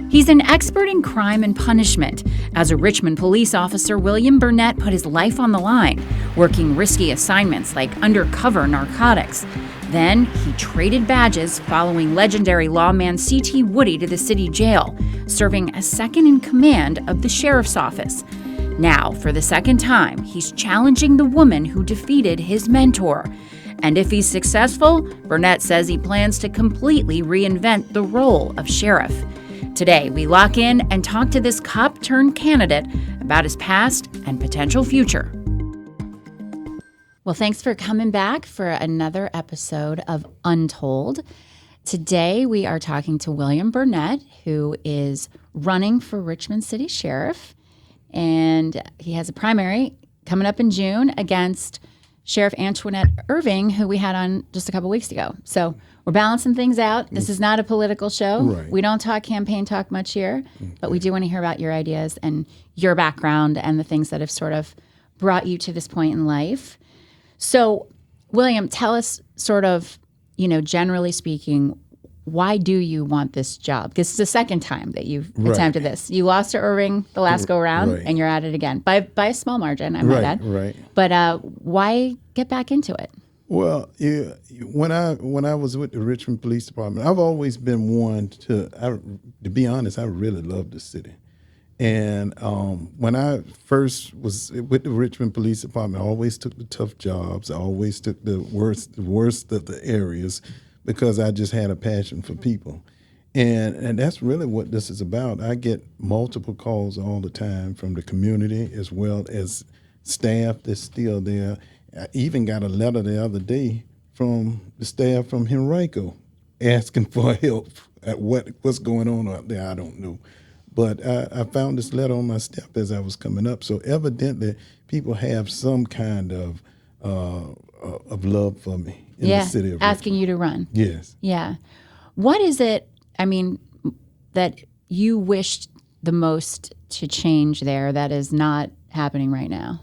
He's an expert in crime and punishment. As a Richmond police officer, William Burnett put his life on the line, working risky assignments like undercover narcotics. Then he traded badges following legendary lawman Catie Woody to the city jail, serving as second in command of the sheriff's office. Now, for the second time, he's challenging the woman who defeated his mentor. And if he's successful, Burnett says he plans to completely reinvent the role of sheriff. Today, we lock in and talk to this cop-turned-candidate about his past and potential future. Well, thanks for coming back for another episode of Untold. Today, we are talking to William Burnett, who is running for Richmond City Sheriff. And he has a primary coming up in June against Sheriff Antoinette Irving, who we had on just a couple weeks ago. So we're balancing things out. This is not a political show. Right. We don't talk campaign talk much here, but we do want to hear about your ideas and your background and the things that have sort of brought you to this point in life. So, William, tell us sort of, generally speaking, why do you want this job? Because it's the second time that you've attempted this. You lost to Irving the last go around, and you're at it again by a small margin, I might add. Right. But why get back into it? Well, when I was with the Richmond Police Department, I've always been one to be honest, I really love the city. And when I first was with the Richmond Police Department, I always took the tough jobs. I always took the worst of the areas, because I just had a passion for people. And that's really what this is about. I get multiple calls all the time from the community as well as staff that's still there. I even got a letter the other day from the staff from Henrico asking for help at what's going on out there. I don't know. But I found this letter on my step as I was coming up. So evidently people have some kind of love for me. In the city of asking Richmond. you to run. Yes. Yeah. What is it, that you wished the most to change there that is not happening right now?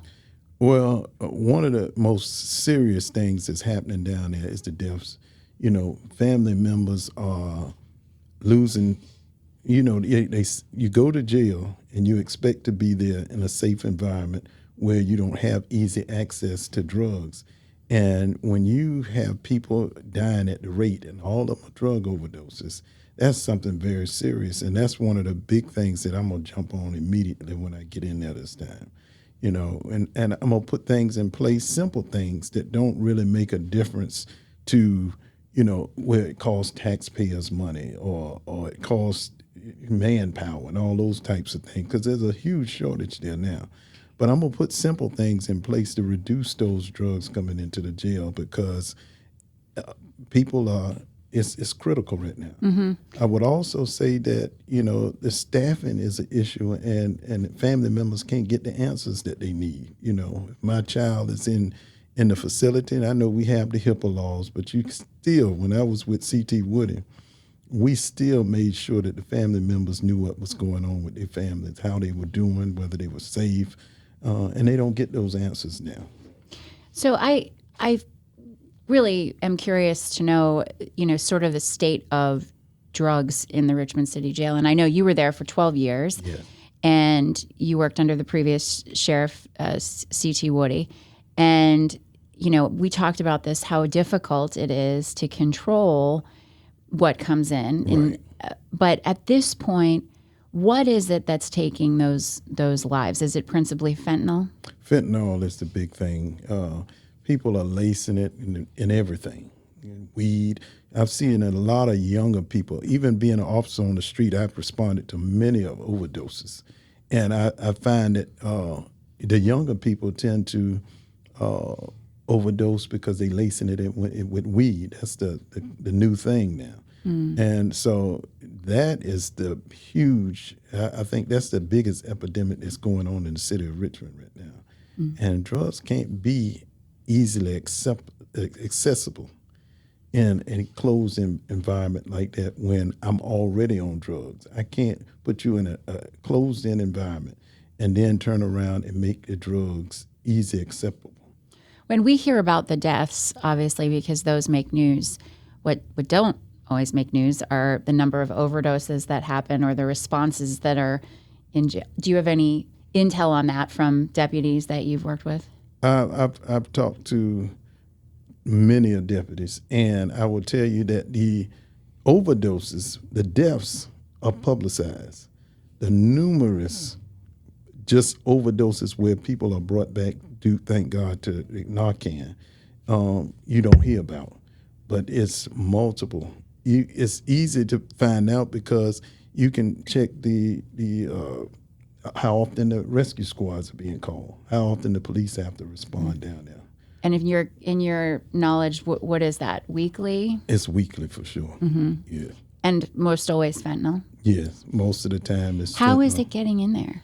Well, one of the most serious things that's happening down there is the deaths. Family members are losing, you go to jail and you expect to be there in a safe environment where you don't have easy access to drugs. And when you have people dying at the rate, and all of them are drug overdoses, that's something very serious. And that's one of the big things that I'm going to jump on immediately when I get in there this time. And I'm going to put things in place, simple things that don't really make a difference to, where it costs taxpayers money or it costs manpower and all those types of things, because there's a huge shortage there now. But I'm going to put simple things in place to reduce those drugs coming into the jail, because people it's critical right now. Mm-hmm. I would also say that, the staffing is an issue, and family members can't get the answers that they need. If my child is in the facility, and I know we have the HIPAA laws, but you still, when I was with Catie Woody, we still made sure that the family members knew what was going on with their families, how they were doing, whether they were safe. And they don't get those answers now. So I really am curious to know, sort of the state of drugs in the Richmond City Jail. And I know you were there for 12 years, and you worked under the previous sheriff, Catie Woody. And, we talked about this, how difficult it is to control what comes in. Right. But at this point, what is it that's taking those lives? Is it principally fentanyl? Fentanyl is the big thing. People are lacing it in everything. Weed. I've seen a lot of younger people, even being an officer on the street, I've responded to many of overdoses. And I find that the younger people tend to overdose because they lacing it with weed. That's the new thing now. And so that is the huge, I think that's the biggest epidemic that's going on in the city of Richmond right now. And drugs can't be easily accessible in a closed environment like that when I'm already on drugs. I can't put you in a closed-in environment and then turn around and make the drugs easy acceptable. When we hear about the deaths, obviously, because those make news, what don't always make news are the number of overdoses that happen or the responses that are in jail. Do you have any intel on that from deputies that you've worked with? I've talked to many of deputies, and I will tell you that the overdoses, the deaths are publicized. The numerous just overdoses where people are brought back, thank God, to Narcan, you don't hear about. But it's multiple. It's easy to find out because you can check the how often the rescue squads are being called, how often the police have to respond down there. And in your knowledge, what is that, weekly? It's weekly for sure. Yeah. And most always fentanyl? Yes, most of the time it's How fentanyl. is it getting in there?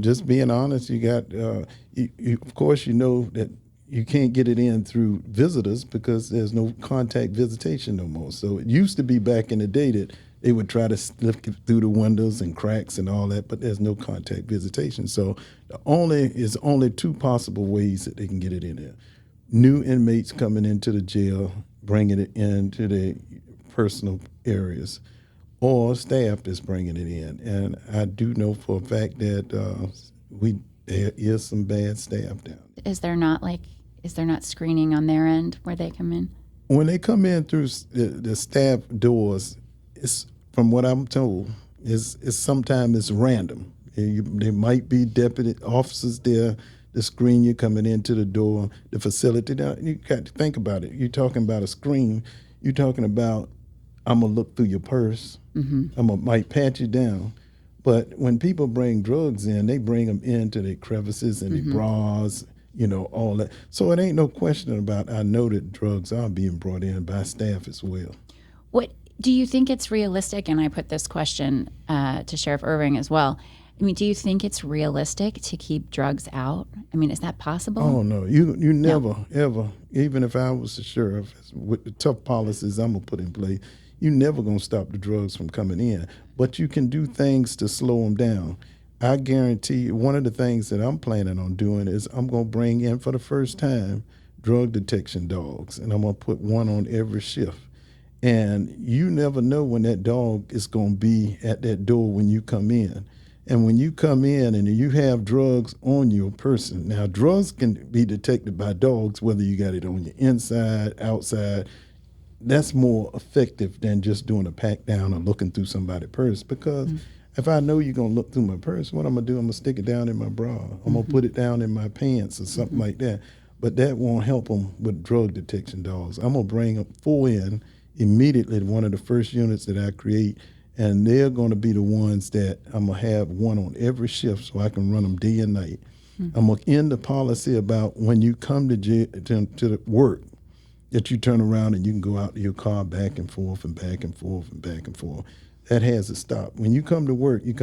Just being honest, you got, of course, you know that you can't get it in through visitors because there's no contact visitation no more. So it used to be back in the day that they would try to slip it through the windows and cracks and all that, but there's no contact visitation. So there's only two possible ways that they can get it in there. New inmates coming into the jail, bringing it into their personal areas, or staff that's bringing it in. And I do know for a fact that there is some bad staff down there. Is there not screening on their end where they come in? When they come in through the staff doors, it's, from what I'm told, it's sometimes it's random. There might be deputy officers there to screen you coming into the door, the facility. Now, you got to think about it. You're talking about a screen. You're talking about, I'm going to look through your purse. Might pat you down. But when people bring drugs in, they bring them into their crevices and their bras, all that. So it ain't no question about, I know that drugs are being brought in by staff as well. What do you think it's realistic? And I put this question to Sheriff Irving as well. I mean, do you think it's realistic to keep drugs out? I mean, is that possible? Oh, no. You never, ever, even if I was the sheriff, with the tough policies I'm going to put in place, you're never going to stop the drugs from coming in. But you can do things to slow them down. I guarantee you, one of the things that I'm planning on doing is I'm going to bring in, for the first time, drug detection dogs, and I'm going to put one on every shift. And you never know when that dog is going to be at that door when you come in. And when you come in and you have drugs on your person, now drugs can be detected by dogs, whether you got it on your inside, outside. That's more effective than just doing a pat down or looking through somebody's purse, because if I know you're going to look through my purse, what I'm going to do, I'm going to stick it down in my bra. I'm going to put it down in my pants or something like that. But that won't help them with drug detection dogs. I'm going to bring up 4 in immediately to one of the first units that I create, and they're going to be the ones that I'm going to have one on every shift so I can run them day and night. I'm going to end the policy about when you come to the work, that you turn around and you can go out to your car back and forth and back and forth and back and forth. That has to stop. When you come to work, you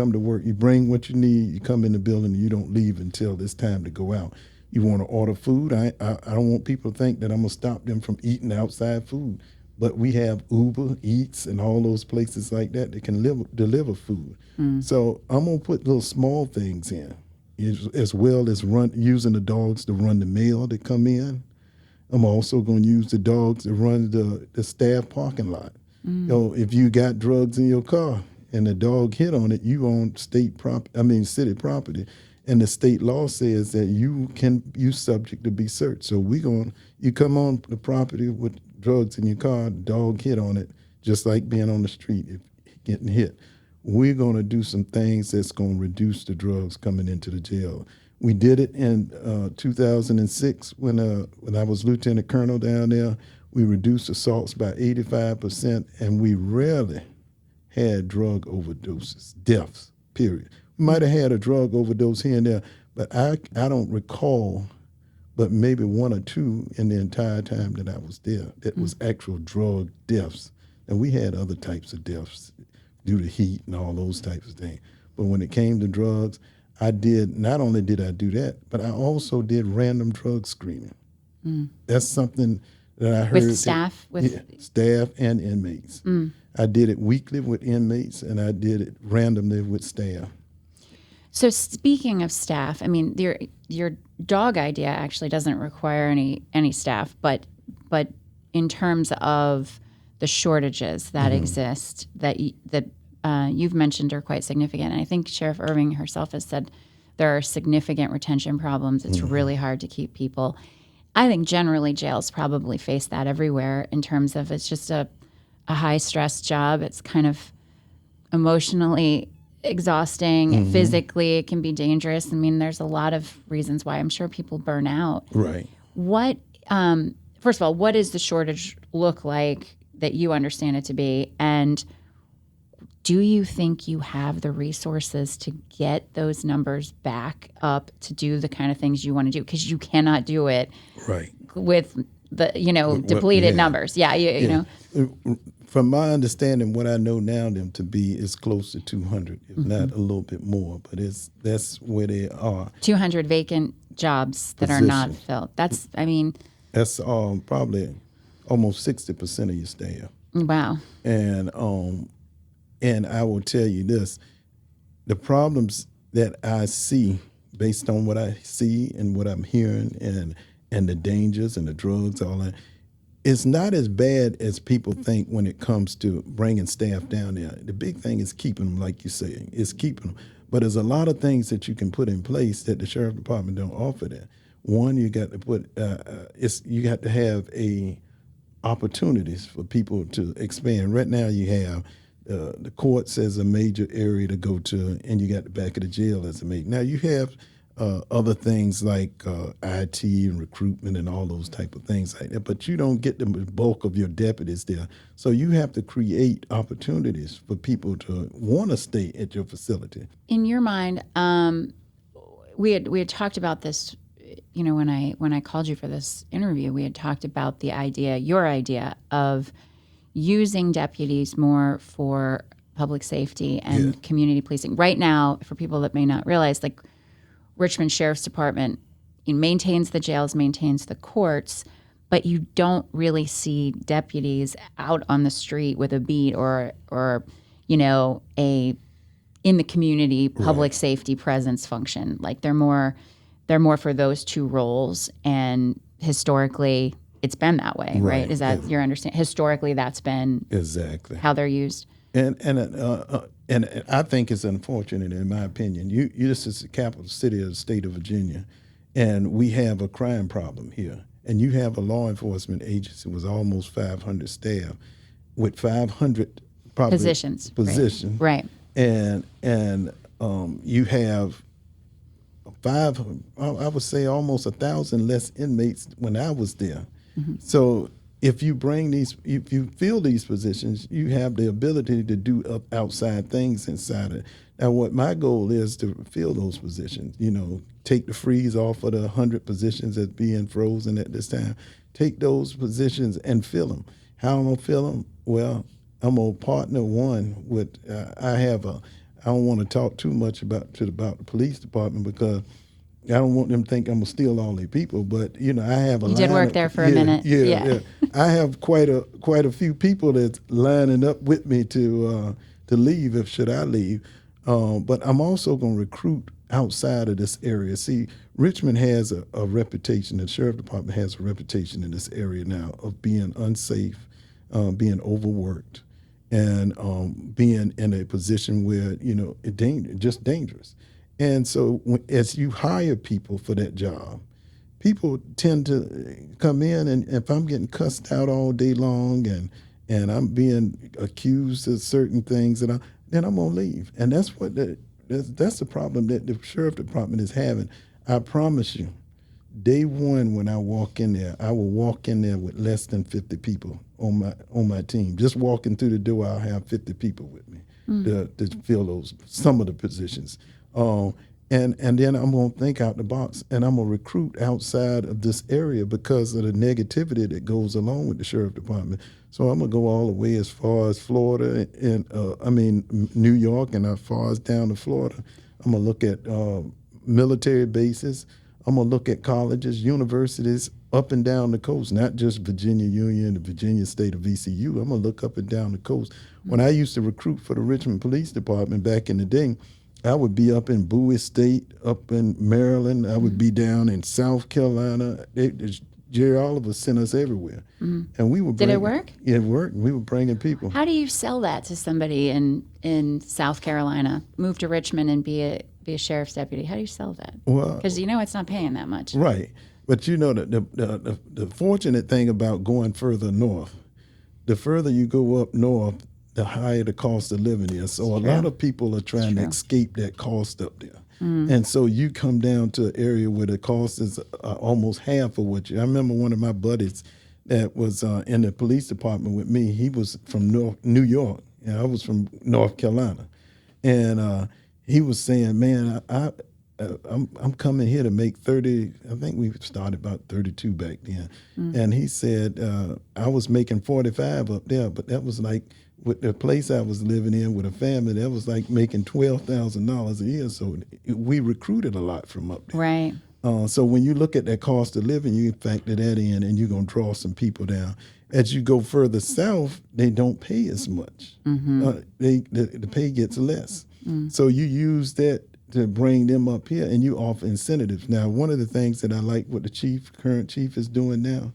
bring what you need, you come in the building, and you don't leave until it's time to go out. You want to order food. I don't want people to think that I'm going to stop them from eating outside food. But we have Uber Eats and all those places like that can deliver food. So I'm going to put little small things in, as well as using the dogs to run the mail that come in. I'm also going to use the dogs to run the staff parking lot. If you got drugs in your car and the dog hit on it, you own city property. And the state law says that you subject to be searched. So you come on the property with drugs in your car, the dog hit on it, just like being on the street, if getting hit. We're going to do some things that's going to reduce the drugs coming into the jail. We did it in 2006 when I was lieutenant colonel down there. We reduced assaults by 85%, and we rarely had drug overdoses, deaths, period. We might have had a drug overdose here and there, but I don't recall but maybe 1 or 2 in the entire time that I was there that was actual drug deaths. And we had other types of deaths due to heat and all those types of things. But when it came to drugs, not only did I do that, but I also did random drug screening. That's something that I heard. With staff? Staff and inmates. I did it weekly with inmates, and I did it randomly with staff. So speaking of staff, I mean, your dog idea actually doesn't require any staff, but in terms of the shortages that exist that you've mentioned are quite significant. And I think Sheriff Irving herself has said there are significant retention problems. It's really hard to keep people. I think generally jails probably face that everywhere in terms of it's just a high-stress job. It's kind of emotionally exhausting. Physically, it can be dangerous. I mean, there's a lot of reasons why I'm sure people burn out. Right. What, first of all, what does the shortage look like that you understand it to be? And do you think you have the resources to get those numbers back up to do the kind of things you want to do? Because you cannot do it with the, depleted numbers. Yeah, you know. From my understanding, what I know now them to be is close to 200, if not a little bit more. But that's where they are. 200 vacant jobs that are not filled. That's probably almost 60% of your staff. Wow. And I will tell you this, the problems that I see based on what I see and what I'm hearing and the dangers and the drugs, all that, it's not as bad as people think when it comes to bringing staff down there. The big thing is keeping them, like you say, is keeping them. But there's a lot of things that you can put in place that the sheriff department don't offer that. One, you got to put, you got to have opportunities for people to expand. Right now you have the courts as a major area to go to, and you got the back of the jail as a major. Now you have other things like IT and recruitment and all those type of things like that, but you don't get the bulk of your deputies there. So you have to create opportunities for people to want to stay at your facility. In your mind, we had talked about this. When I called you for this interview, we had talked about your idea of using deputies more for public safety and community policing. Right now, for people that may not realize, like Richmond Sheriff's Department maintains the jails, maintains the courts, but you don't really see deputies out on the street with a beat or a in the community public safety presence function. Like they're more for those two roles, and historically it's been that way, right? Is that your understanding? Historically, that's been exactly how they're used. And I think it's unfortunate, in my opinion. This is the capital city of the state of Virginia, and we have a crime problem here. And you have a law enforcement agency with almost 500 staff, with 500 positions. Right. And you have I would say almost 1,000 less inmates when I was there. So if you fill these positions, you have the ability to do outside things inside it. Now, what my goal is to fill those positions, take the freeze off of the 100 positions that's being frozen at this time, take those positions and fill them. How I'm going to fill them? Well, I'm going to partner with, I don't want to talk too much about the police department because I don't want them to think I'm going to steal all their people, but I have You did work there for a minute. Yeah. I have quite a few people that's lining up with me to leave should I leave. But I'm also going to recruit outside of this area. See, Richmond has a reputation, the sheriff department has a reputation in this area now of being unsafe, being overworked, and being in a position where, just dangerous. And so as you hire people for that job, people tend to come in, and if I'm getting cussed out all day long and I'm being accused of certain things, then I'm going to leave. And that's that's the problem that the sheriff department is having. I promise you, day one when I walk in there, I will walk in there with less than 50 people on my team. Just walking through the door, I'll have 50 people with me to fill some of the positions. And then I'm going to think out the box, and I'm going to recruit outside of this area because of the negativity that goes along with the sheriff department. So I'm going to go all the way as far as Florida and New York, and as far as down to Florida. I'm going to look at military bases. I'm going to look at colleges, universities up and down the coast, not just Virginia Union, the Virginia State of VCU. I'm going to look up and down the coast. When I used to recruit for the Richmond Police Department back in the day, I would be up in Bowie State, up in Maryland. I would be down in South Carolina. Jerry Oliver sent us everywhere, and we were. Did it work? Yeah, it worked. We were bringing people. How do you sell that to somebody in South Carolina? Move to Richmond and be a sheriff's deputy. How do you sell that? Well, because it's not paying that much, right? But the fortunate thing about going further north, the further you go up north, the higher the cost of living is. So a lot of people are trying to escape that cost up there. And so you come down to an area where the cost is almost half of what you. I remember one of my buddies that was in the police department with me. He was from New York, and I was from North Carolina. And he was saying, man, I'm coming here to make 30. I think we started about 32 back then. And he said, I was making 45 up there, but that was like, with the place I was living in with a family, that was like making $12,000 a year. So we recruited a lot from up there. Right. So when you look at that cost of living, you factor that in, and you're going to draw some people down. As you go further south, they don't pay as much. The pay gets less. So you use that to bring them up here, and you offer incentives. Now, one of the things that I like what the current chief is doing now,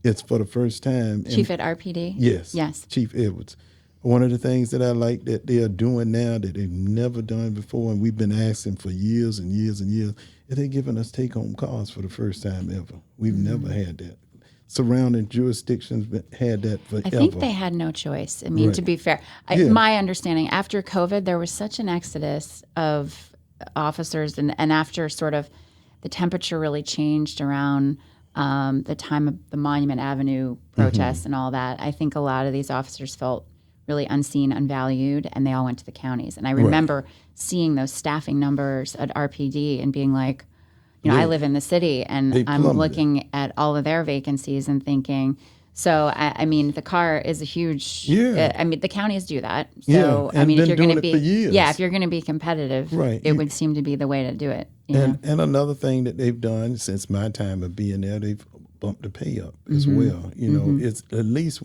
it's for the first time. Chief at RPD? Yes. Chief Edwards. One of the things that I like that they are doing now that they've never done before, and we've been asking for years and years and years, is they're giving us take-home cars for the first time ever. We've never had that. Surrounding jurisdictions had that forever. I think they had no choice. I mean, to be fair, my understanding, after COVID, there was such an exodus of officers, and after sort of the temperature really changed around the time of the Monument Avenue protests and all that, I think a lot of these officers felt really unseen, unvalued, and they all went to the counties. And I remember seeing those staffing numbers at RPD and being like, I live in the city, and I'm looking at all of their vacancies and thinking, so, I mean, the car is a huge, the counties do that. So, I mean, if you're going to be, if you're going to be competitive, it would seem to be the way to do it. And another thing that they've done since my time of being there, they've bumped the pay up as well. It's at least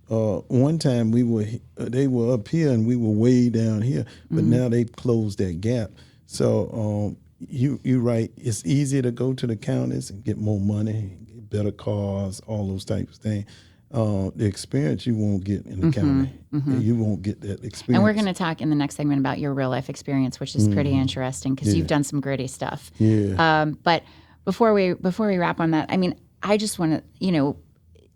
one time they were up here and we were way down here, but now they've closed that gap. So you're right. It's easier to go to the counties and get more money, get better cars, all those types of things. The experience you won't get in the county. You won't get that experience. And we're going to talk in the next segment about your real life experience, which is pretty interesting because you've done some gritty stuff. But before we wrap on that, I mean, I just want to,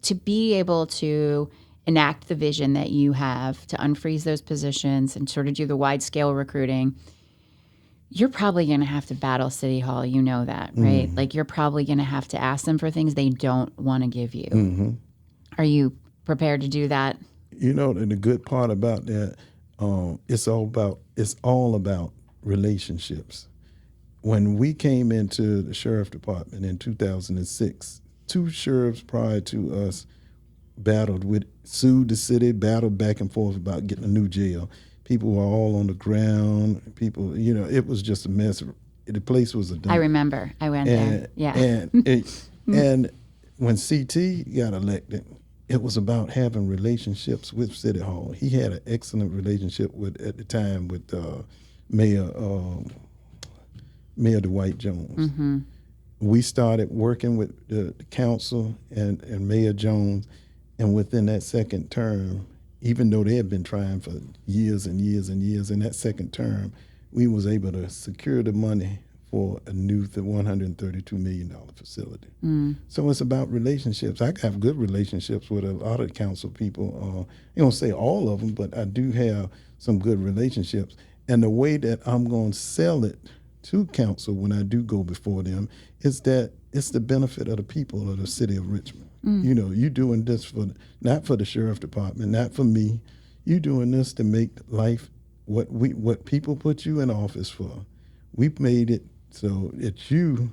to be able to enact the vision that you have to unfreeze those positions and sort of do the wide scale recruiting, you're probably going to have to battle City Hall. You know that, right? Like you're probably going to have to ask them for things they don't want to give you. Are you prepared to do that? The good part about that, it's all about relationships. When we came into the sheriff department in 2006, 2 sheriffs prior to us sued the city, battled back and forth about getting a new jail. People were all on the ground. People, it was just a mess. The place was a dump. I remember. I went there. Yeah. And when CT got elected, it was about having relationships with City Hall. He had an excellent relationship at the time with Mayor Dwight Jones. We started working with the council and Mayor Jones. And within that second term, even though they had been trying for years and years and years, in that second term, we was able to secure the money for a new $132 million facility. So it's about relationships. I have good relationships with a lot of council people. I don't say all of them, but I do have some good relationships. And the way that I'm going to sell it to council when I do go before them is that it's the benefit of the people of the city of Richmond. You doing this not for the sheriff department, not for me. You doing this to make life what people put you in office for. We've made it so that you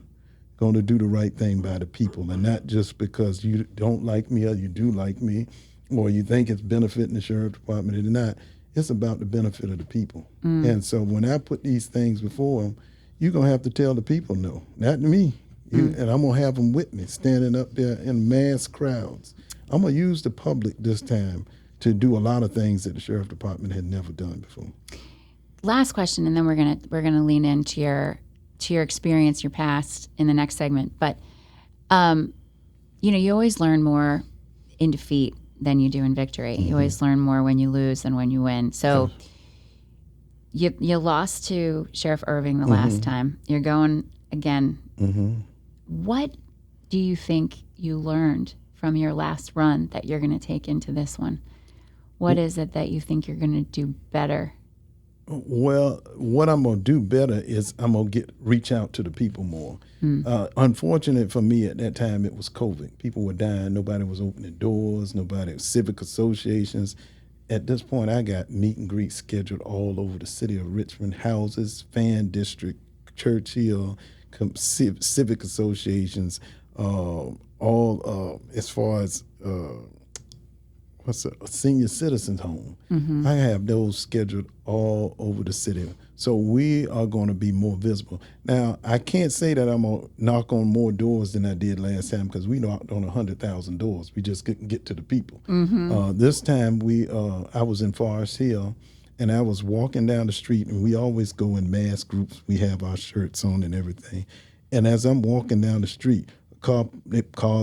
going to do the right thing by the people, and not just because you don't like me or you do like me, or you think it's benefiting the sheriff department or not. It's about the benefit of the people. And so when I put these things before them, you're going to have to tell the people no, not me. And I'm going to have them with me, standing up there in mass crowds. I'm going to use the public this time to do a lot of things that the sheriff department had never done before. Last question, and then we're gonna lean into your experience, your past in the next segment. But you always learn more in defeat than you do in victory. You always learn more when you lose than when you win. So you lost to Sheriff Irving the last time. You're going again. What do you think you learned from your last run that you're going to take into this one? What is it that you think you're going to do better? Well, what I'm going to do better is I'm going to reach out to the people more. Unfortunate for me at that time, it was COVID. People were dying. Nobody was opening doors. Civic associations. At this point, I got meet and greets scheduled all over the city of Richmond, houses, fan district, Churchill, civic associations, all as far as a senior citizens home. I have those scheduled all over the city. So we are going to be more visible. Now, I can't say that I'm going to knock on more doors than I did last time because we knocked on 100,000 doors. We just couldn't get to the people. This time I was in Forest Hill, and I was walking down the street, and we always go in mass groups. We have our shirts on and everything. And as I'm walking down the street, car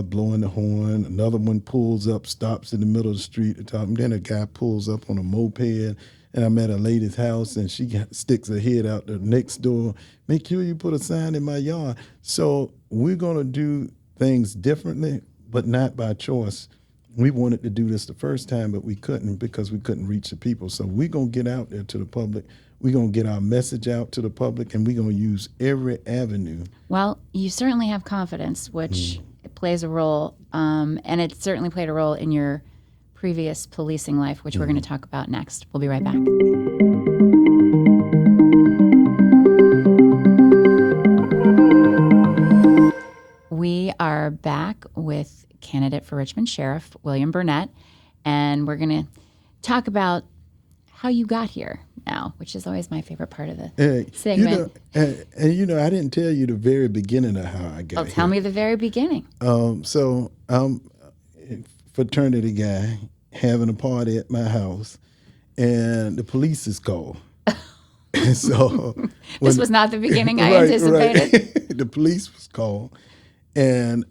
blowing the horn, another one pulls up, stops in the middle of the street, and then a guy pulls up on a moped, and I'm at a lady's house, and she sticks her head out the next door, make sure you put a sign in my yard. So we're going to do things differently, but not by choice. We wanted to do this the first time, but we couldn't because we couldn't reach the people. So we're going to get out there to the public. We're going to get our message out to the public, and we're going to use every avenue. Well, you certainly have confidence, which plays a role, and it certainly played a role in your previous policing life, which we're going to talk about next. We'll be right back. We are back with candidate for Richmond Sheriff, William Burnett, and we're going to talk about how you got here now, which is always my favorite part of the segment. I didn't tell you the very beginning of how I got here. Tell me the very beginning. So I'm a fraternity guy having a party at my house, and the police is called. And so this was not the beginning I anticipated. Right. The police was called, and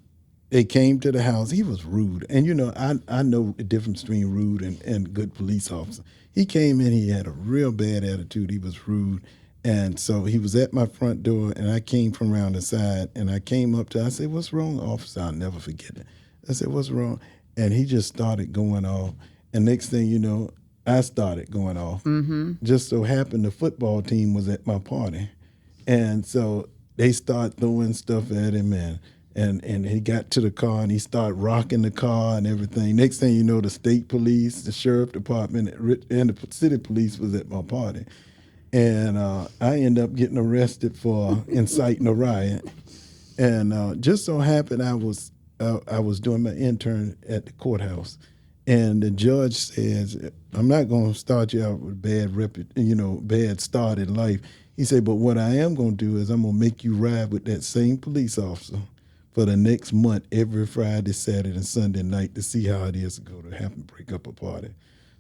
they came to the house. He was rude. And, I know the difference between rude and good police officer. He came in, he had a real bad attitude. He was rude. And so he was at my front door, and I came from around the side, and I came up to him. I said, "What's wrong, officer?" I'll never forget it. I said, "What's wrong?" And he just started going off. And next thing you know, I started going off. Just so happened the football team was at my party. And so they started throwing stuff at him, and he got to the car, and he started rocking the car and everything. Next thing you know, the state police, the sheriff department, and the city police was at my party. And I ended up getting arrested for inciting a riot. And just so happened I was doing my intern at the courthouse, and the judge says, "I'm not going to start you out with a bad start in life." He said, "But what I am going to do is I'm going to make you ride with that same police officer for the next month, every Friday, Saturday, and Sunday night to see how it is to go to have to break up a party."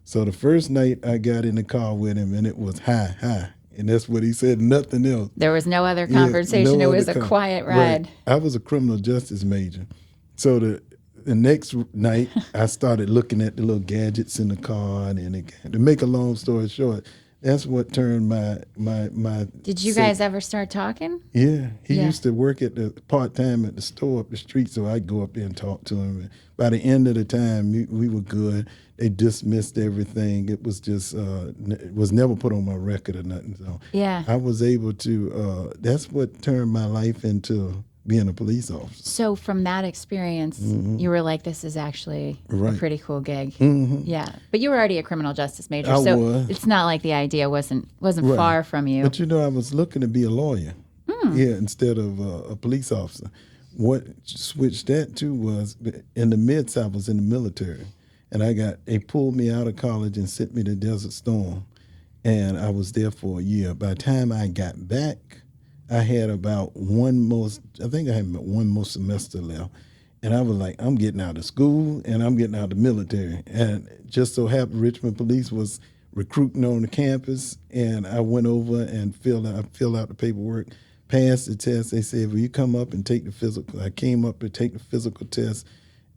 So the first night I got in the car with him, and it was high. And that's what he said, nothing else. There was no other conversation. It was a quiet ride. Right. I was a criminal justice major. So the next night, I started looking at the little gadgets in the car. And to make a long story short, that's what turned my Did you guys ever start talking? Yeah. He used to work at the part-time at the store up the street, so I'd go up there and talk to him. And by the end of the time, we were good. They dismissed everything. It was just, it was never put on my record or nothing. So I was able to, that's what turned my life into being a police officer. So from that experience, you were like, this is actually a pretty cool gig. Yeah. But you were already a criminal justice major, so it's not like the idea wasn't far from you. But I was looking to be a lawyer, instead of a police officer. What switched that to was, in the midst, I was in the military, and they pulled me out of college and sent me to Desert Storm, and I was there for a year. By the time I got back, I had about one more semester left. And I was like, I'm getting out of school and I'm getting out of the military. And just so happened Richmond Police was recruiting on the campus, and I went over and filled out the paperwork, passed the test. They said, "Will you come up and take the physical?" I came up to take the physical test,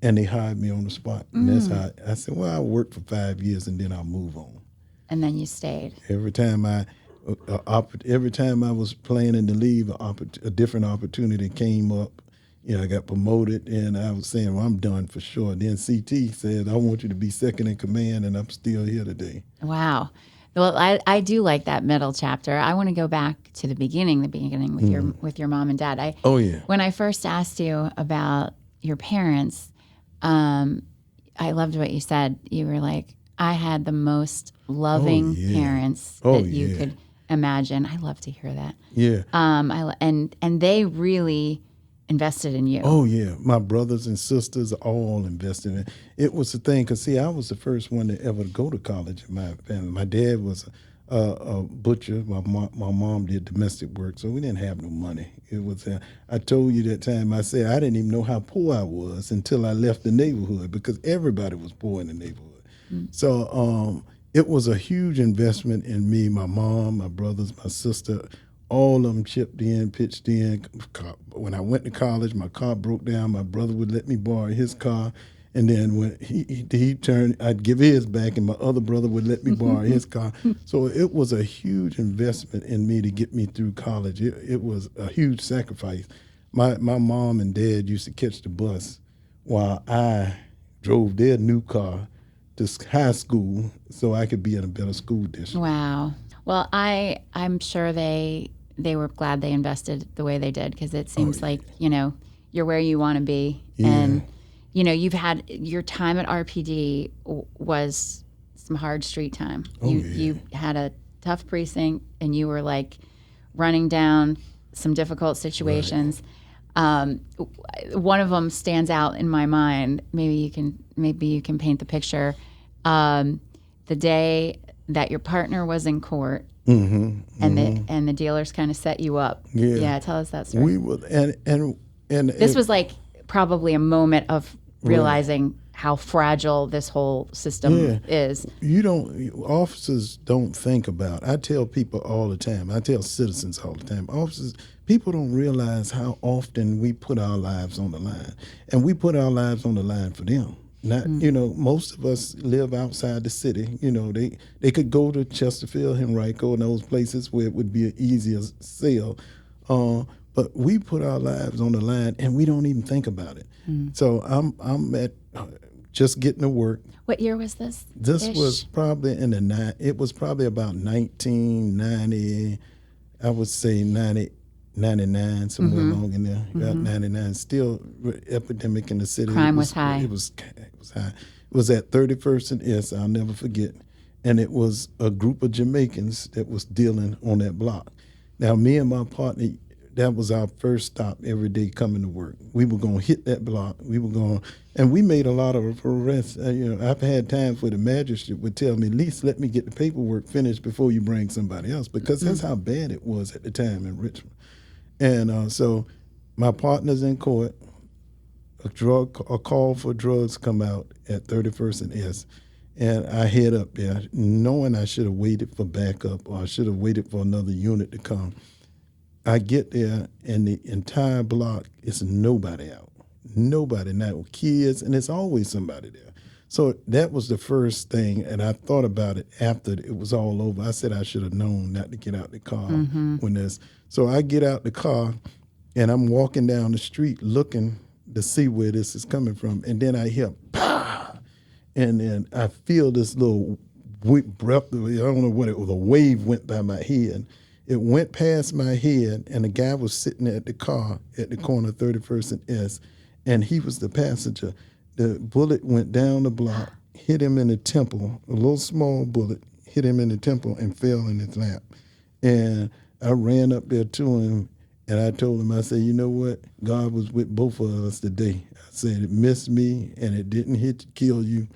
and they hired me on the spot. And that's how I said, well, I'll work for 5 years and then I'll move on. And then you stayed. Every time I was planning to leave, a different opportunity came up. I got promoted, and I was saying, well, I'm done for sure. Then CT said, I want you to be second in command, and I'm still here today. Wow. Well, I do like that middle chapter. I want to go back to the beginning with your mom and dad. Oh, yeah. When I first asked you about your parents, I loved what you said. You were like, I had the most loving parents that you could imagine. I love to hear that. Yeah. And they really invested in you. Oh, yeah. My brothers and sisters all invested in it. It was the thing, because, see, I was the first one to ever go to college in my family. My dad was a butcher. My mom did domestic work, so we didn't have no money. It was. I told you that time, I said I didn't even know how poor I was until I left the neighborhood, because everybody was poor in the neighborhood. So it was a huge investment in me, my mom, my brothers, my sister. All of them chipped in, pitched in. When I went to college, my car broke down. My brother would let me borrow his car. And then when he turned, I'd give his back, and my other brother would let me borrow his car. So it was a huge investment in me to get me through college. It was a huge sacrifice. My mom and dad used to catch the bus while I drove their new car to high school so I could be in a better school district. Wow. Well, I'm sure they were glad they invested the way they did, because it seems like, you're where you want to be. Yeah. And, you've had your time at RPD was some hard street time. You had a tough precinct, and you were like running down some difficult situations. Right. One of them stands out in my mind. Maybe you can paint the picture. The day that your partner was in court, and the dealers kind of set you up. Yeah, tell us that story. We were, and this was like probably a moment of realizing how fragile this whole system is. Officers don't think about. I tell people all the time. I tell citizens all the time. People don't realize how often we put our lives on the line, and we put our lives on the line for them. Not, most of us live outside the city. They could go to Chesterfield, Henrico, and those places where it would be an easier sale. But we put our lives on the line, and we don't even think about it. So I'm at just getting to work. What year was this? This was probably it was probably about 1990. I would say 99, somewhere along in there. About 99. Still epidemic in the city. Crime was high. It was high. It was at 31st and S. I'll never forget. And it was a group of Jamaicans that was dealing on that block. Now, me and my partner, that was our first stop every day coming to work. We were going to hit that block. And we made a lot of arrests. I've had times where the magistrate would tell me, at least let me get the paperwork finished before you bring somebody else, because that's how bad it was at the time in Richmond. And so my partner's in court. A call for drugs come out at 31st and S. And I head up there knowing I should have waited for backup, or I should have waited for another unit to come. I get there, and the entire block is nobody out. Nobody, not kids, and there's always somebody there. So that was the first thing, and I thought about it after it was all over. I said I should have known not to get out the car when there's. So I get out the car, and I'm walking down the street looking to see where this is coming from, and then I hear, "Pah!" And then I feel this little breath. I don't know what it was. A wave went by my head. It went past my head, and the guy was sitting at the car at the corner of 31st and S, and he was the passenger. The bullet went down the block, hit him in the temple, a little small bullet, hit him in the temple and fell in his lap. And I ran up there to him, and I told him, I said, you know what? God was with both of us today. I said, it missed me, and it didn't kill you.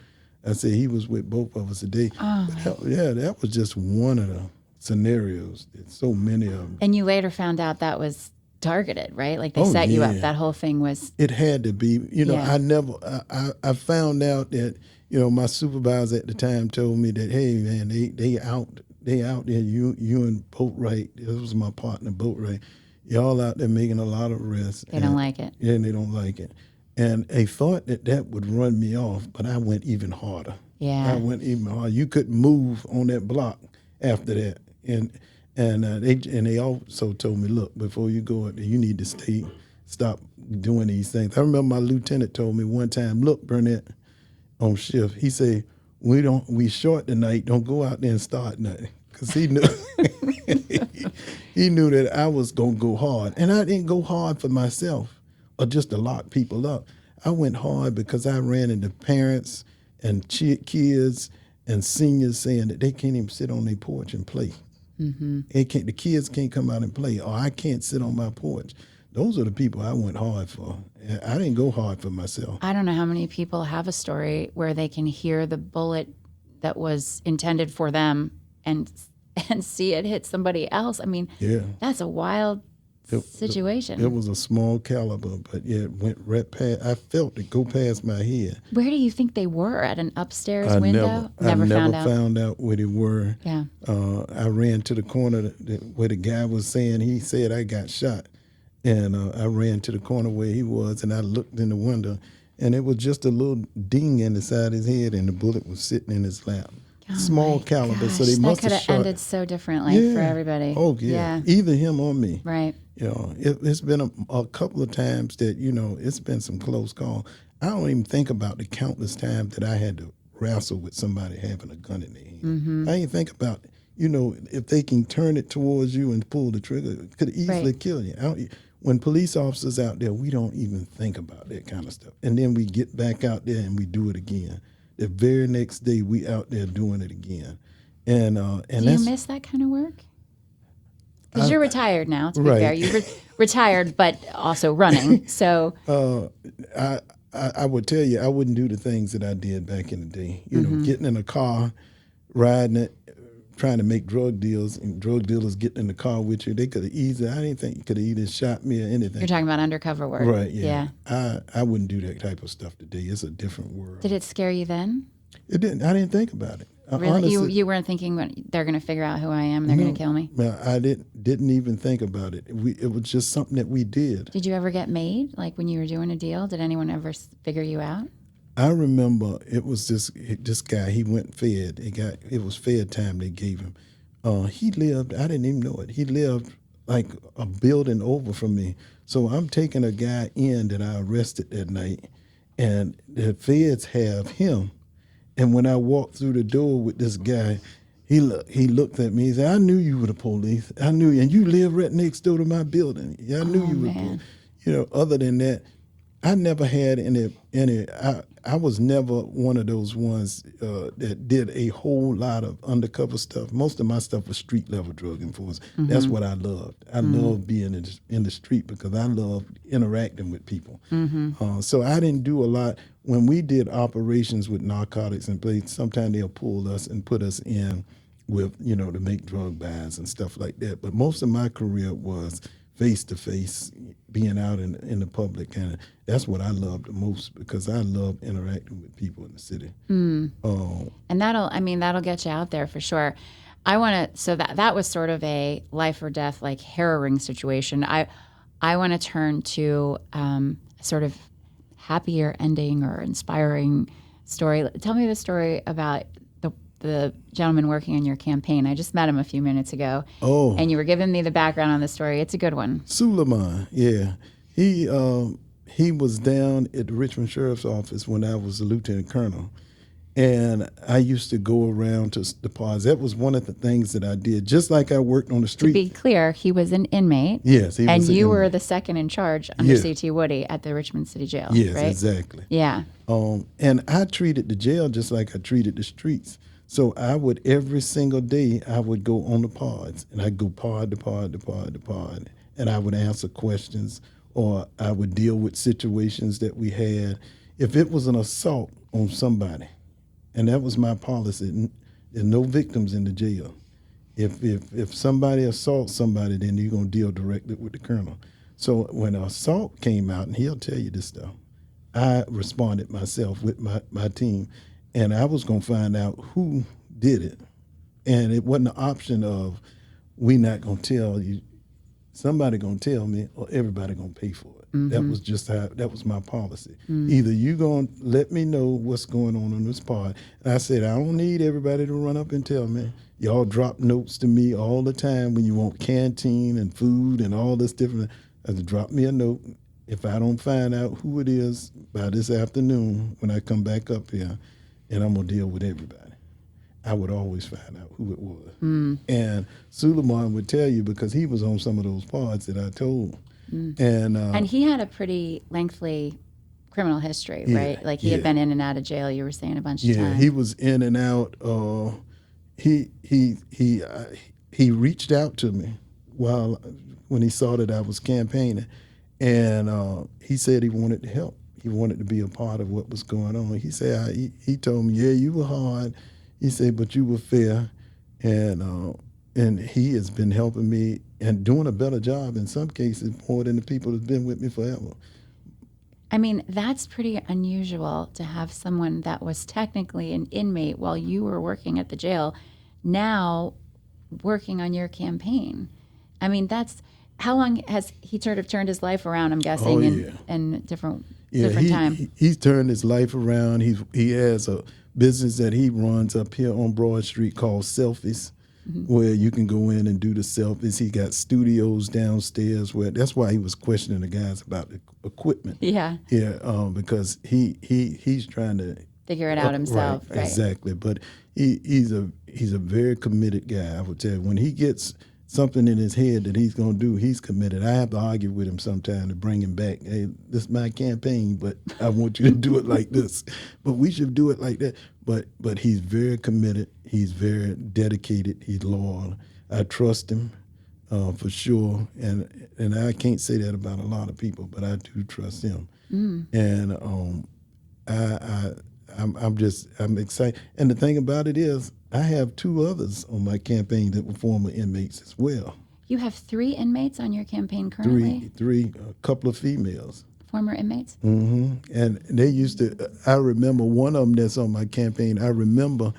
I said, he was with both of us today. Oh. That was just one of the scenarios. There's so many of them. And you later found out that was targeted, right? Like they set you up. That whole thing was. It had to be. I found out that, my supervisor at the time told me that, hey man, they out there. You and Boatwright. This was my partner, Boatwright. Y'all out there making a lot of arrests. They don't like it. Yeah, and they don't like it. And they thought that would run me off, but I went even harder. Yeah. I went even harder. You couldn't move on that block after that. And they also told me, look, before you go out there, you need to stop doing these things. I remember my lieutenant told me one time, look, Burnett, on shift, he said, we short tonight, don't go out there and start nothing. Because he knew he knew that I was going to go hard. And I didn't go hard for myself or just to lock people up. I went hard because I ran into parents and kids and seniors saying that they can't even sit on their porch and play. Mm-hmm. The kids can't come out and play, or I can't sit on my porch. Those are the people I went hard for. I didn't go hard for myself. I don't know how many people have a story where they can hear the bullet that was intended for them and see it hit somebody else. I mean, that's a wild situation. It was a small caliber, but it went right past. I felt it go past my head. Where do you think they were? At an upstairs window? I never found out where they were. Yeah. I ran to the corner where the guy was saying he said I got shot. And I ran to the corner where he was, and I looked in the window, and it was just a little ding in the side of his head, and the bullet was sitting in his lap. Small caliber, gosh, so they must have shot. That could have ended so differently for everybody. Oh, yeah. Either him or me. Right. You know, it's been a couple of times that, it's been some close call. I don't even think about the countless times that I had to wrestle with somebody having a gun in their hand. Mm-hmm. I ain't think about, if they can turn it towards you and pull the trigger, it could easily kill you. When police officers out there, we don't even think about that kind of stuff. And then we get back out there and we do it again. The very next day, we out there doing it again. And do you miss that kind of work? Because you're retired now, to be fair. You're retired, but also running. So I would tell you, I wouldn't do the things that I did back in the day. Getting in a car, riding it, trying to make drug deals, and drug dealers getting in the car with you. They could have easily, I didn't think you could have either shot me or anything. You're talking about undercover work. Right, yeah. I wouldn't do that type of stuff today. It's a different world. Did it scare you then? It didn't. I didn't think about it. Really? Honestly, you weren't thinking they're going to figure out who I am and they're going to kill me? Well, I didn't even think about it. It was just something that we did. Did you ever get made? Like when you were doing a deal, did anyone ever figure you out? I remember it was this guy. He went fed. It was fed time they gave him. He lived. I didn't even know it. He lived like a building over from me. So I'm taking a guy in that I arrested that night, and the feds have him. And when I walked through the door with this guy, he looked at me. He said, "I knew you were the police. I knew you, and you live right next door to my building. Yeah, I knew you were." Man. Other than that, I never had any. I was never one of those ones that did a whole lot of undercover stuff. Most of my stuff was street level drug enforcement. Mm-hmm. That's what I loved. I loved being in the street because I loved interacting with people. Mm-hmm. So I didn't do a lot. When we did operations with narcotics and places, sometimes they'll pull us and put us in with, to make drug buys and stuff like that. But most of my career was face-to-face, being out in the public, and that's what I loved the most because I love interacting with people in the city. And that'll get you out there for sure. So that was sort of a life or death, like harrowing situation. I want to turn to sort of happier ending or inspiring story. Tell me the story about the gentleman working on your campaign. I just met him a few minutes ago. Oh. And you were giving me the background on the story. It's a good one. Suleiman, yeah. He was down at the Richmond Sheriff's Office when I was a lieutenant colonel. And I used to go around to the pods. That was one of the things that I did. Just like I worked on the street. To be clear, he was an inmate. Yes, he was an inmate. And you were the second in charge under C.T. Woody at the Richmond City Jail, yes, right? Exactly. Yeah. And I treated the jail just like I treated the streets. So I would, every single day, I would go on the pods, and I'd go pod to pod to pod to pod, and I would answer questions, or I would deal with situations that we had. If it was an assault on somebody, and that was my policy, there's no victims in the jail. If somebody assaults somebody, then you're going to deal directly with the colonel. So when an assault came out, and he'll tell you this stuff, I responded myself with my team. And I was going to find out who did it. And it wasn't an option of we not going to tell you. Somebody going to tell me or everybody going to pay for it. That was just that was my policy. Either you going to let me know what's going on this part. And I said, I don't need everybody to run up and tell me. Y'all drop notes to me all the time when you want canteen and food and all this different. I said, drop me a note. If I don't find out who it is by this afternoon when I come back up here, and I'm going to deal with everybody. I would always find out who it was. And Suleiman would tell you because he was on some of those parts that I told. And he had a pretty lengthy criminal history, right? Like he had been in and out of jail, you were saying a bunch of times. Yeah, he was in and out. He reached out to me when he saw that I was campaigning. And he said he wanted to help. He wanted to be a part of what was going on. He said, he told me, yeah, you were hard. He said, but you were fair. And he has been helping me and doing a better job in some cases more than the people that's been with me forever. I mean, that's pretty unusual to have someone that was technically an inmate while you were working at the jail now working on your campaign. I mean, how long has he sort of turned his life around, I'm guessing, in different time? He's turned his life around. He has a business that he runs up here on Broad Street called Selfies, where you can go in and do the selfies. He got studios downstairs that's why he was questioning the guys about the equipment. Yeah. Yeah, because he's trying to figure it out himself. Right. Exactly. But he's a very committed guy. I would tell you, when he gets something in his head that he's going to do, he's committed. I have to argue with him sometime to bring him back. Hey, this is my campaign, but I want you to do it like this. But we should do it like that. But he's very committed. He's very dedicated. He's loyal. I trust him for sure. And I can't say that about a lot of people, but I do trust him. And I'm excited. And the thing about it is, I have 2 others on my campaign that were former inmates as well. You have 3 inmates on your campaign currently? Three, a couple of females. Former inmates? And they used to, I remember one of them that's on my campaign, I remember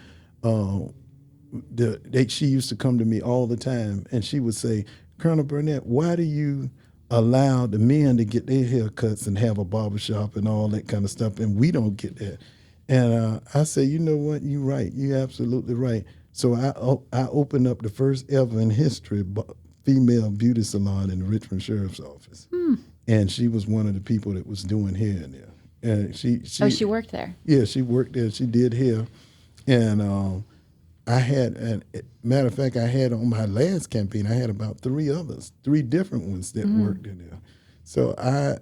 she used to come to me all the time, and she would say, Colonel Burnett, why do you allow the men to get their haircuts and have a barbershop and all that kind of stuff, and we don't get that? And I say, you know what? You're right. You're absolutely right. So I opened up the first ever in history female beauty salon in the Richmond Sheriff's Office. And she was one of the people that was doing hair in there. And she worked there? Yeah, she worked there. She did hair. And matter of fact, I had on my last campaign, I had about 3 others, 3 different ones that worked in there. So I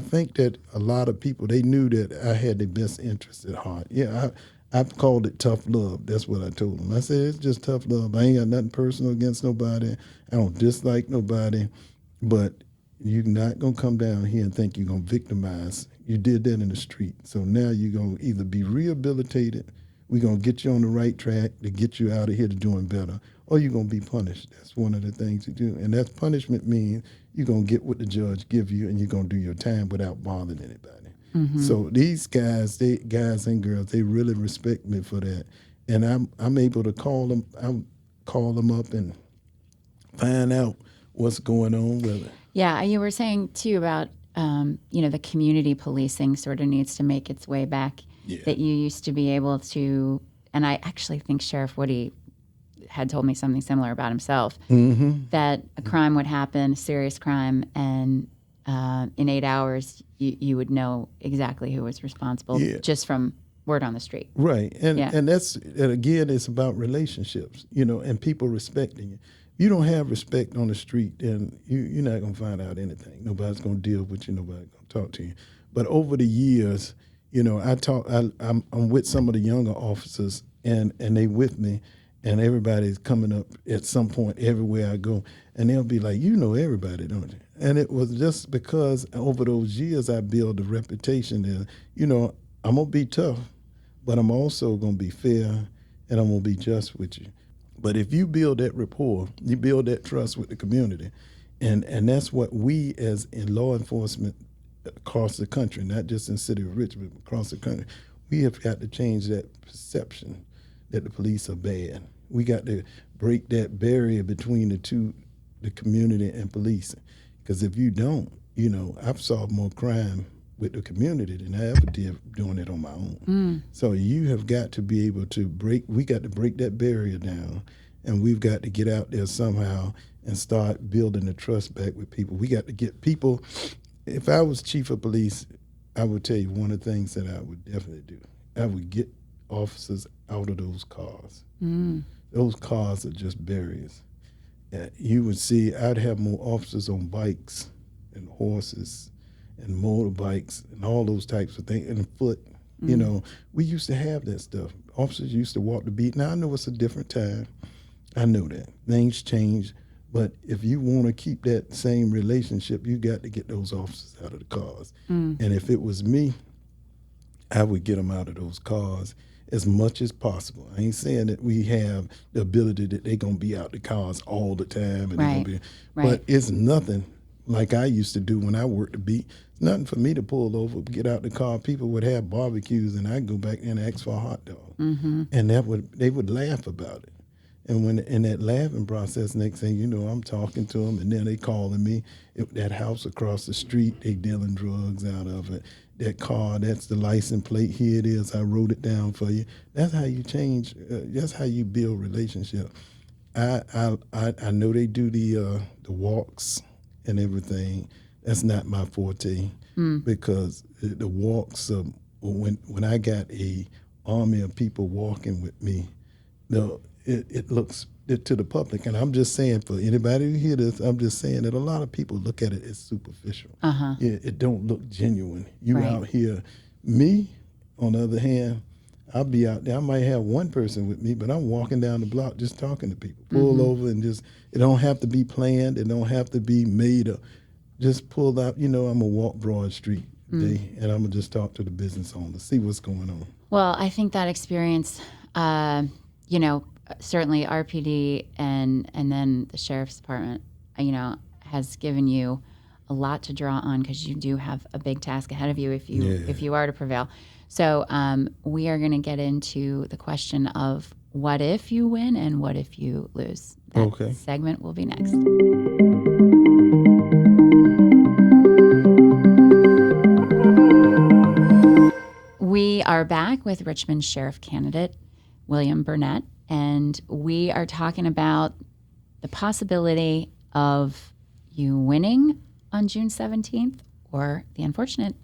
think that a lot of people, they knew that I had their best interest at heart. Yeah, I called it tough love. That's what I told them. I said, it's just tough love. I ain't got nothing personal against nobody. I don't dislike nobody. But you're not going to come down here and think you're going to victimize. You did that in the street. So now you're going to either be rehabilitated, we're going to get you on the right track to get you out of here to doing better, or you're going to be punished. That's one of the things you do. And that punishment means you're going to get what the judge give you, and you're going to do your time without bothering anybody. So these guys and girls, they really respect me for that. And I'm able to call them up and find out what's going on with it. Yeah, you were saying, too, about, the community policing sort of needs to make its way back. Yeah. That you used to be able to, and I actually think Sheriff Woody had told me something similar about himself, that a crime would happen, a serious crime, and in 8 hours you would know exactly who was responsible just from word on the street. Right, and again, it's about relationships, and people respecting you. You don't have respect on the street, and you're not going to find out anything. Nobody's going to deal with you. Nobody's going to talk to you. But over the years, I'm with some of the younger officers, and they with me, and everybody's coming up at some point everywhere I go, and they'll be like, everybody, don't you? And it was just because over those years I built a reputation that, I'm going to be tough, but I'm also going to be fair, and I'm going to be just with you. But if you build that rapport, you build that trust with the community, and that's what we as in law enforcement across the country, not just in the city of Richmond, but across the country, we have got to change that perception that the police are bad. We got to break that barrier between the community and policing. Because if you don't, I've solved more crime with the community than I ever did doing it on my own. So you have got to be able to we got to break that barrier down, and we've got to get out there somehow and start building the trust back with people. We got to get people. If I was chief of police, I would tell you one of the things that I would definitely do. I would get officers out of those cars. Those cars are just barriers. You would see I'd have more officers on bikes and horses and motorbikes and all those types of things, and foot. We used to have that stuff. Officers used to walk the beat. Now, I know it's a different time. I know that. Things change. But if you want to keep that same relationship, you got to get those officers out of the cars. And if it was me, I would get them out of those cars as much as possible. I ain't saying that we have the ability that they're going to be out the cars all the time. And but it's nothing like I used to do when I worked the beat. It's nothing for me to pull over, get out the car. People would have barbecues, and I'd go back and ask for a hot dog. And they would laugh about it. And when in that laughing process, next thing you know, I'm talking to them, and then they calling me. That house across the street, they dealing drugs out of it. That car, that's the license plate. Here it is. I wrote it down for you. That's how you change. That's how you build relationship. I know they do the walks and everything. That's not my forte because the walks. When I got a army of people walking with me, it looks to the public, and I'm just saying for anybody who hear this, I'm just saying that a lot of people look at it as superficial. It don't look genuine. You out here. Me, on the other hand, I'll be out there. I might have one person with me, but I'm walking down the block just talking to people. Pull over and just, it don't have to be planned. It don't have to be made up. Just pull out, I'm going to walk Broad Street today, and I'm going to just talk to the business owners, see what's going on. Well, I think that experience, certainly RPD and then the Sheriff's Department, has given you a lot to draw on because you do have a big task ahead of you if you are to prevail. So we are going to get into the question of what if you win and what if you lose. That segment will be next. We are back with Richmond Sheriff candidate William Burnett, and we are talking about the possibility of you winning on June 17th or the unfortunate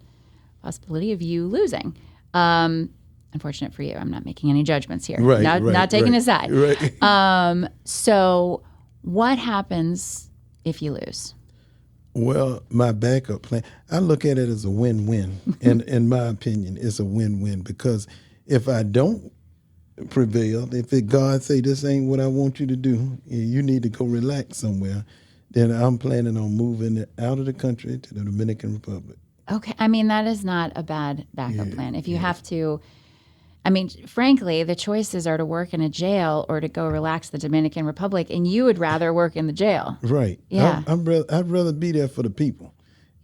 possibility of you losing. Unfortunate for you. I'm not making any judgments here. Not taking a side. So what happens if you lose? Well, my backup plan, I look at it as a win-win. And in my opinion, it's a win-win because if I don't prevail, if God say this ain't what I want you to do, you need to go relax somewhere, then I'm planning on moving out of the country to the Dominican Republic. Okay. I mean, that is not a bad backup plan. If you have to, frankly, the choices are to work in a jail or to go relax the Dominican Republic, and you would rather work in the jail. Right. Yeah. I'd rather be there for the people.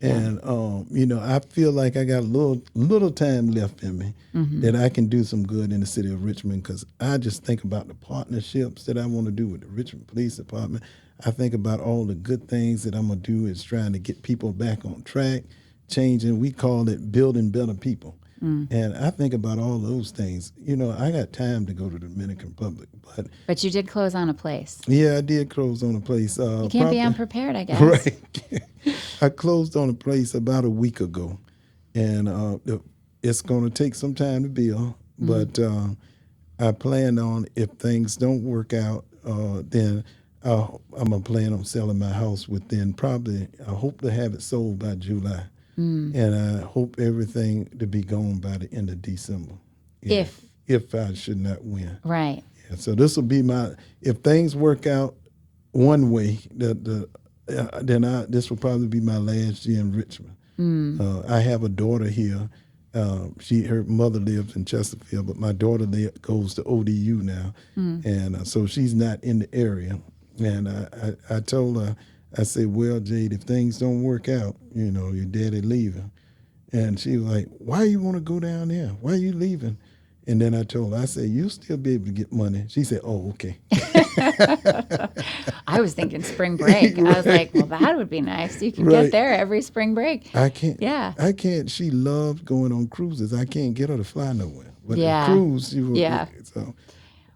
And, I feel like I got a little time left in me that I can do some good in the city of Richmond because I just think about the partnerships that I want to do with the Richmond Police Department. I think about all the good things that I'm going to do is trying to get people back on track, changing. We call it building better people. And I think about all those things. I got time to go to the Dominican Republic. But you did close on a place. Yeah, I did close on a place. You can't be unprepared, I guess. Right. I closed on a place about a week ago. And it's going to take some time to build. But I plan on, if things don't work out, then I'm going to plan on selling my house within I hope to have it sold by July. And I hope everything to be gone by the end of December. If I should not win. Right. Yeah, so this will be if things work out one way, then this will probably be my last year in Richmond. I have a daughter here. Her mother lives in Chesterfield, but my daughter goes to ODU now. And so she's not in the area. And I told her, I said, well, Jade, if things don't work out, your daddy leaving. And she was like, why you want to go down there? Why are you leaving? And then I told her, I said, you'll still be able to get money. She said, oh, okay. I was thinking spring break. I was like, well, that would be nice. You can get there every spring break. I can't. Yeah. I can't. She loved going on cruises. I can't get her to fly nowhere. But Yeah. the cruise, she would. Yeah. So.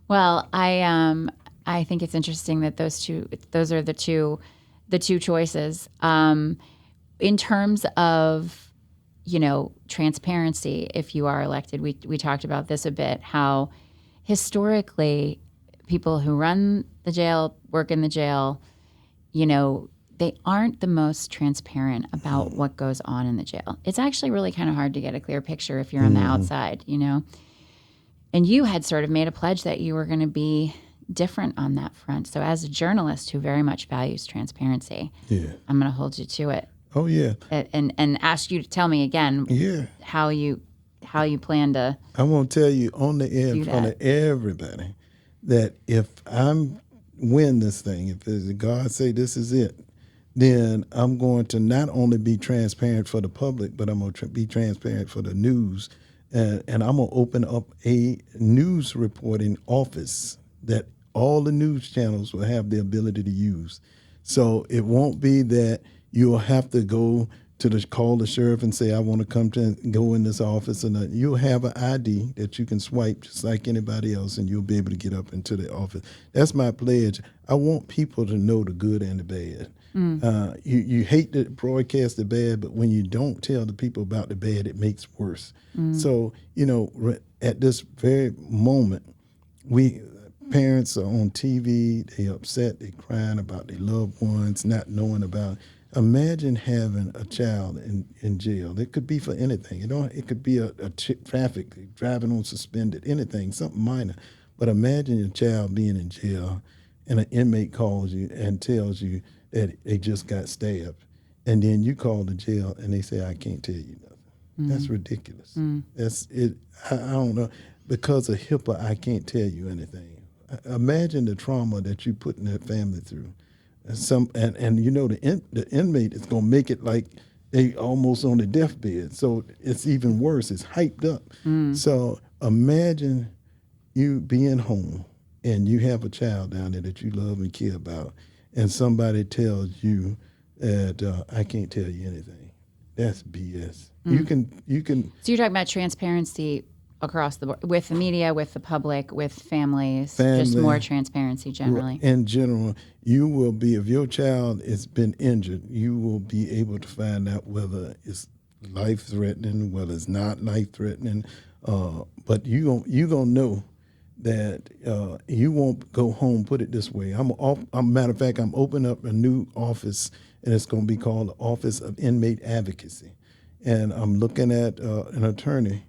Well, I think it's interesting that those are the two choices. In terms of, transparency, if you are elected, we talked about this a bit, how historically people who run the jail, work in the jail, they aren't the most transparent about what goes on in the jail. It's actually really kind of hard to get a clear picture if you're on the outside, And you had sort of made a pledge that you were going to be different on that front. So as a journalist who very much values transparency, I'm going to hold you to it. Oh, yeah. And ask you to tell me again how you plan to. I want to tell you on the air in front of everybody that if I'm win this thing, if God say this is it, then I'm going to not only be transparent for the public, but I'm going to be transparent for the news. And I'm going to open up a news reporting office that all the news channels will have the ability to use. So it won't be that you'll have to go call the sheriff and say, I want to go in this office. And you'll have an ID that you can swipe just like anybody else, and you'll be able to get up into the office. That's my pledge. I want people to know the good and the bad. You hate to broadcast the bad, but when you don't tell the people about the bad, it makes worse. So, at this very moment, parents are on TV, they upset, they crying about their loved ones, not knowing about it. Imagine having a child in jail. It could be for anything. It could be a traffic, driving on suspended, anything, something minor. But imagine your child being in jail and an inmate calls you and tells you that they just got stabbed. And then you call the jail and they say, I can't tell you nothing. That's ridiculous. That's it. I don't know. Because of HIPAA, I can't tell you anything. Imagine the trauma that you putting that family through. The inmate is going to make it like they almost on the deathbed. So it's even worse. It's hyped up. So imagine you being home and you have a child down there that you love and care about, and somebody tells you that I can't tell you anything. That's BS. You can. So you're talking about transparency across the board, with the media, with the public, with families, just more transparency generally. In general, you will be, if your child has been injured, you will be able to find out whether it's life-threatening, whether it's not life-threatening. But you're going to know that you won't go home, put it this way. Matter of fact, I'm opening up a new office, and it's going to be called the Office of Inmate Advocacy. And I'm looking at an attorney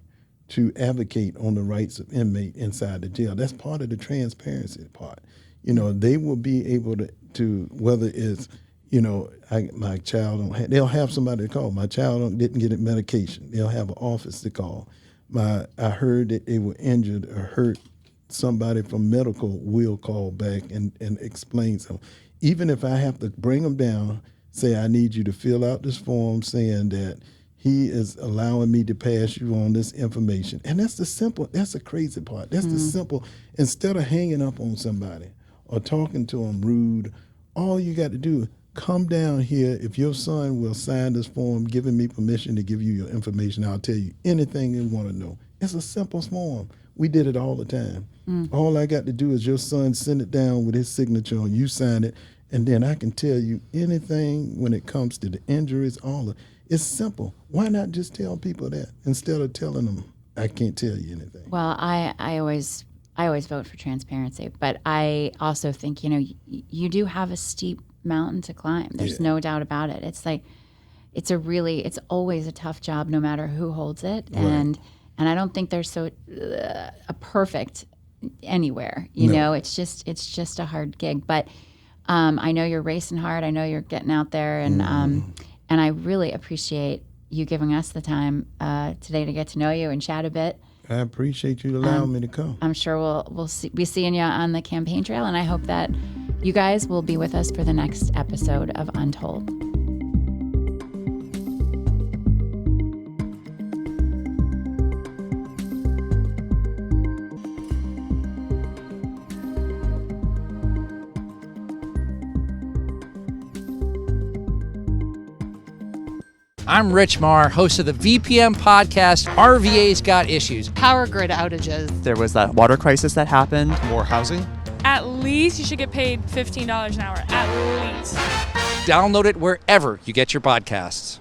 to advocate on the rights of inmate inside the jail. That's part of the transparency part. They will be able to whether it's, my child they'll have somebody to call. My child didn't get medication. They'll have an office to call. I heard that they were injured or hurt. Somebody from medical will call back and explain something. Even if I have to bring them down, say I need you to fill out this form saying that he is allowing me to pass you on this information. And that's the crazy part. That's the simple. Instead of hanging up on somebody or talking to them rude, all you got to do, come down here. If your son will sign this form giving me permission to give you your information, I'll tell you anything you want to know. It's a simple form. We did it all the time. All I got to do is your son send it down with his signature and you sign it, and then I can tell you anything when it comes to the injuries, all of it. It's simple. Why not just tell people that instead of telling them, I can't tell you anything? Well, I always vote for transparency, but I also think, you do have a steep mountain to climb. There's no doubt about it. It's like, it's always a tough job no matter who holds it. Right. And I don't think there's a perfect anywhere, know, it's just a hard gig, but I know you're racing hard. I know you're getting out there, and I really appreciate you giving us the time today to get to know you and chat a bit. I appreciate you allowing me to come. I'm sure we'll be seeing you on the campaign trail, and I hope that you guys will be with us for the next episode of Untold. I'm Rich Marr, host of the VPM podcast, RVA's Got Issues. Power grid outages. There was that water crisis that happened. More housing. At least you should get paid $15 an hour, at least. Download it wherever you get your podcasts.